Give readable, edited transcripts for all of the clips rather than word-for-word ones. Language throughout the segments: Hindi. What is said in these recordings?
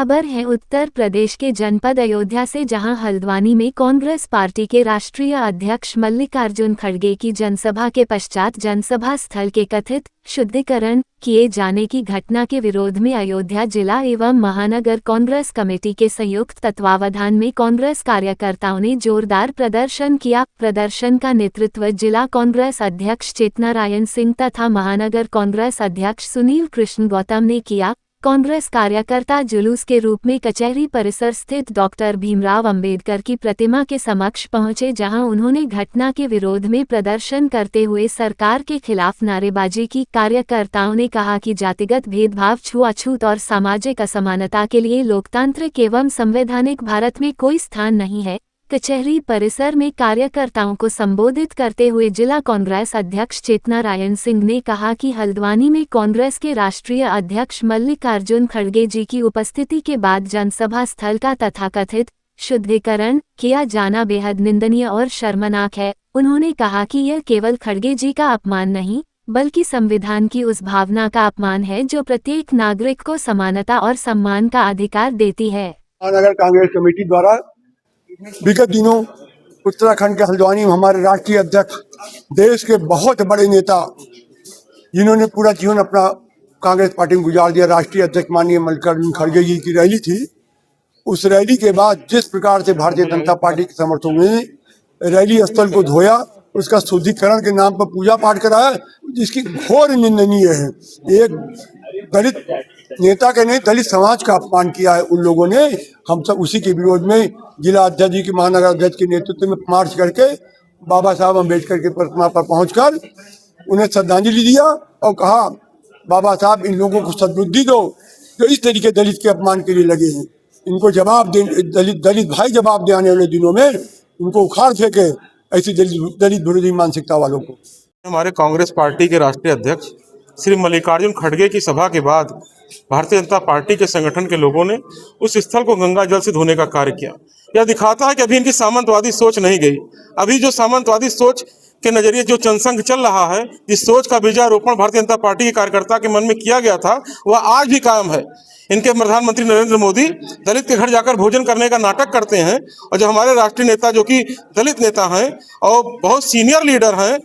खबर है उत्तर प्रदेश के जनपद अयोध्या से, जहां हल्द्वानी में कांग्रेस पार्टी के राष्ट्रीय अध्यक्ष मल्लिकार्जुन खड़गे की जनसभा के पश्चात जनसभा स्थल के कथित शुद्धिकरण किए जाने की घटना के विरोध में अयोध्या जिला एवं महानगर कांग्रेस कमेटी के संयुक्त तत्वावधान में कांग्रेस कार्यकर्ताओं ने जोरदार प्रदर्शन किया। प्रदर्शन का नेतृत्व जिला कांग्रेस अध्यक्ष चेतनारायण सिंह तथा महानगर कांग्रेस अध्यक्ष सुनील कृष्ण गौतम ने किया। कांग्रेस कार्यकर्ता जुलूस के रूप में कचहरी परिसर स्थित डॉक्टर भीमराव अंबेडकर की प्रतिमा के समक्ष पहुंचे, जहां उन्होंने घटना के विरोध में प्रदर्शन करते हुए सरकार के खिलाफ नारेबाजी की। कार्यकर्ताओं ने कहा कि जातिगत भेदभाव, छुआछूत और सामाजिक असमानता के लिए लोकतांत्रिक एवं संवैधानिक भारत में कोई स्थान नहीं है। कचहरी परिसर में कार्यकर्ताओं को संबोधित करते हुए जिला कांग्रेस अध्यक्ष चेतनारायण सिंह ने कहा कि हल्द्वानी में कांग्रेस के राष्ट्रीय अध्यक्ष मल्लिकार्जुन खड़गे जी की उपस्थिति के बाद जनसभा स्थल का तथाकथित शुद्धिकरण किया जाना बेहद निंदनीय और शर्मनाक है। उन्होंने कहा कि यह केवल खड़गे जी का अपमान नहीं, बल्कि संविधान की उस भावना का अपमान है जो प्रत्येक नागरिक को समानता और सम्मान का अधिकार देती है। महानगर कांग्रेस कमेटी द्वारा विगत दिनों उत्तराखंड के हल्द्वानी में हमारे राष्ट्रीय अध्यक्ष, देश के बहुत बड़े नेता, जिन्होंने पूरा जीवन अपना कांग्रेस पार्टी में गुजार दिया, राष्ट्रीय अध्यक्ष माननीय मल्लिकार्जुन खड़गे जी की रैली थी। उस रैली के बाद जिस प्रकार से भारतीय जनता पार्टी के समर्थकों ने रैली स्थल को धोया, उसका शुद्धिकरण के नाम पर पूजा पाठ कराया, जिसकी घोर निंदनीय है। एक दलित नेता के नहीं, दलित समाज का अपमान किया है उन लोगों ने। हम सब उसी के विरोध में जिला अध्यक्ष जी के, महानगर अध्यक्ष के नेतृत्व में मार्च करके बाबा साहब अम्बेडकर की प्रतिमा पर पहुंचकर उन्हें श्रद्धांजलि दिया और कहा, बाबा साहब इन लोगों को सद्बुद्धि दो जो इस तरीके दलित के अपमान के लिए लगे हैं। इनको जवाब दे, दलित भाई जवाब दे आने वाले दिनों में उनको उखाड़ फेंके ऐसी दलित विरोधी मानसिकता वालों को। हमारे कांग्रेस पार्टी के राष्ट्रीय अध्यक्ष श्री मल्लिकार्जुन खड़गे की सभा के बाद भारतीय जनता पार्टी के संगठन के लोगों ने उस स्थल को गंगा जल से धोने का कार्य किया। यह दिखाता है कि अभी इनकी सामंतवादी सोच नहीं गई। अभी जो सामंतवादी सोच के नजरिए जो जनसंघ चल रहा है, जिस सोच का बीजारोपण भारतीय जनता पार्टी के कार्यकर्ता के मन में किया गया था, वह आज भी कायम है। इनके प्रधानमंत्री नरेंद्र मोदी दलित के घर जाकर भोजन करने का नाटक करते हैं, और जो हमारे राष्ट्रीय नेता जो कि दलित नेता हैं और बहुत सीनियर लीडर हैं,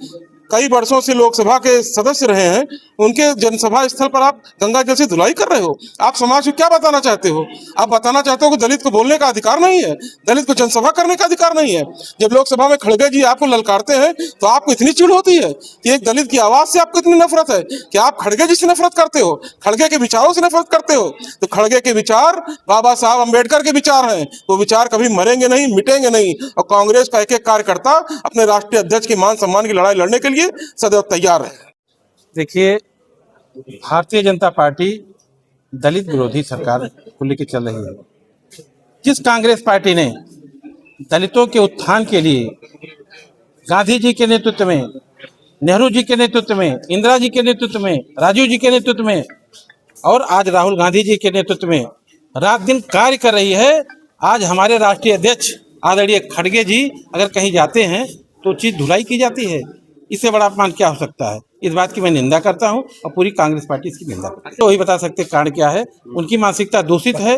कई वर्षों से लोकसभा के सदस्य रहे हैं, उनके जनसभा स्थल पर आप गंगा जल से धुलाई कर रहे हो। आप समाज को क्या बताना चाहते हो? आप बताना चाहते हो कि दलित को बोलने का अधिकार नहीं है, दलित को जनसभा करने का अधिकार नहीं है। जब लोकसभा में खड़गे जी आपको ललकारते हैं तो आपको इतनी चिढ़ होती है कि एक दलित की आवाज से आपको इतनी नफरत है कि आप खड़गे जी से नफरत करते हो, खड़गे के विचारों से नफरत करते हो। तो खड़गे के विचार बाबा साहब अम्बेडकर के विचार हैं, वो विचार कभी मरेंगे नहीं, मिटेंगे नहीं। और कांग्रेस का एक एक कार्यकर्ता अपने राष्ट्रीय अध्यक्ष के मान सम्मान की लड़ाई लड़ने के लिए सदैव तैयार है। देखिए, भारतीय जनता पार्टी दलित विरोधी सरकार को लेकर चल रही है। जिस कांग्रेस पार्टी ने दलितों के उत्थान के लिए गांधी जी के नेतृत्व में, नेहरू जी के नेतृत्व में, इंदिरा जी के नेतृत्व में, राजीव जी के नेतृत्व में और आज राहुल गांधी जी के नेतृत्व में रात दिन कार्य कर रही है, आज हमारे राष्ट्रीय अध्यक्ष आदरणीय खड़गे जी अगर कहीं जाते हैं तो चीज धुलाई की जाती है। इससे बड़ा अपमान क्या हो सकता है? इस बात की मैं निंदा करता हूं और पूरी कांग्रेस पार्टी इसकी निंदा करती है। तो वही बता सकते कारण क्या है। उनकी मानसिकता दूषित है,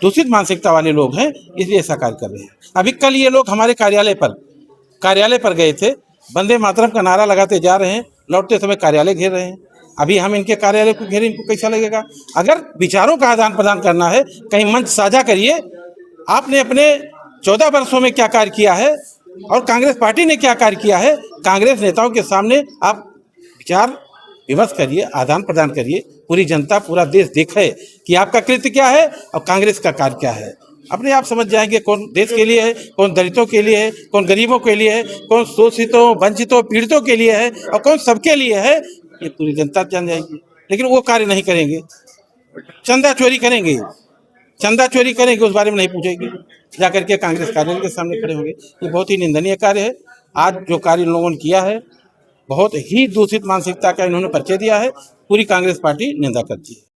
दूषित मानसिकता वाले लोग हैं, इसलिए ऐसा कार्य कर रहे हैं। अभी कल ये लोग हमारे कार्यालय पर गए थे, वंदे मातरम का नारा लगाते जा रहे हैं, लौटते समय कार्यालय घेर रहे हैं। अभी हम इनके कार्यालय को घेरे, इनको कैसा लगेगा? अगर विचारों का आदान प्रदान करना है, कहीं मंच साझा करिए। आपने अपने 14 वर्षों में क्या कार्य किया है और कांग्रेस पार्टी ने क्या कार्य किया है, कांग्रेस नेताओं के सामने आप विचार विमर्श करिए, आदान प्रदान करिए। पूरी जनता, पूरा देश देखे कि आपका कृत्य क्या है और कांग्रेस का कार्य क्या है। अपने आप समझ जाएंगे कौन देश के लिए है, कौन दलितों के लिए है, कौन गरीबों के लिए है, कौन शोषितों, वंचितों, पीड़ितों के लिए है और कौन सबके लिए है। ये पूरी जनता जान जाएगी। लेकिन वो कार्य नहीं करेंगे, चंदा चोरी करेंगे, उस बारे में नहीं पूछेंगे, जाकर के कांग्रेस कार्यालय के सामने खड़े होंगे। ये बहुत ही निंदनीय कार्य है। आज जो कार्य इन लोगों ने किया है, बहुत ही दूषित मानसिकता का इन्होंने परिचय दिया है। पूरी कांग्रेस पार्टी निंदा करती है।